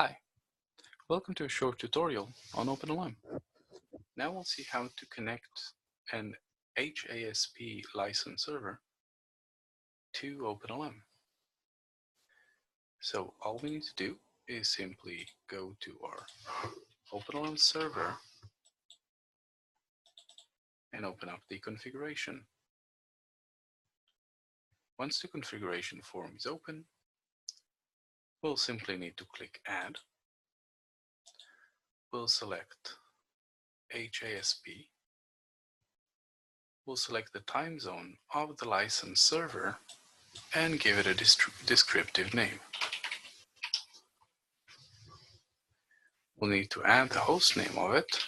Hi, welcome to a short tutorial on OpenLM. Now we'll see how to connect an HASP license server to OpenLM. So all we need to do is simply go to our OpenLM server and open up the configuration. Once the configuration form is open, we'll simply need to click Add. We'll select HASP. We'll select the time zone of the license server and give it a descriptive name. We'll need to add the host name of it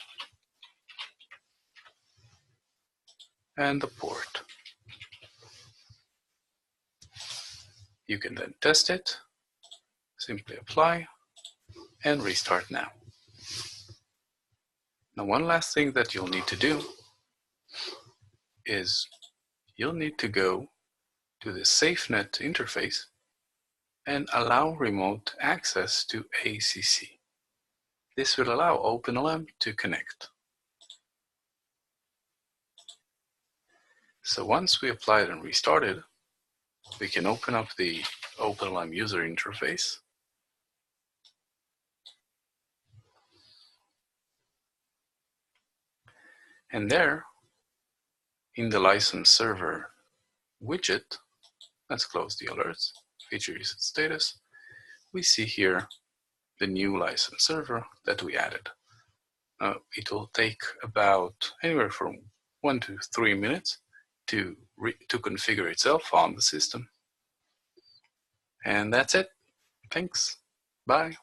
and the port. You can then test it, simply apply, and restart now. Now, one last thing that you'll need to do is you'll need to go to the SafeNet interface and allow remote access to ACC. This will allow OpenLM to connect. So once we applied and restarted, we can open up the OpenLM user interface. And there, in the license server widget, let's close the alerts, feature usage status, we see here the new license server that we added. It will take about anywhere from 1 to 3 minutes to configure itself on the system. And that's it. Thanks. Bye.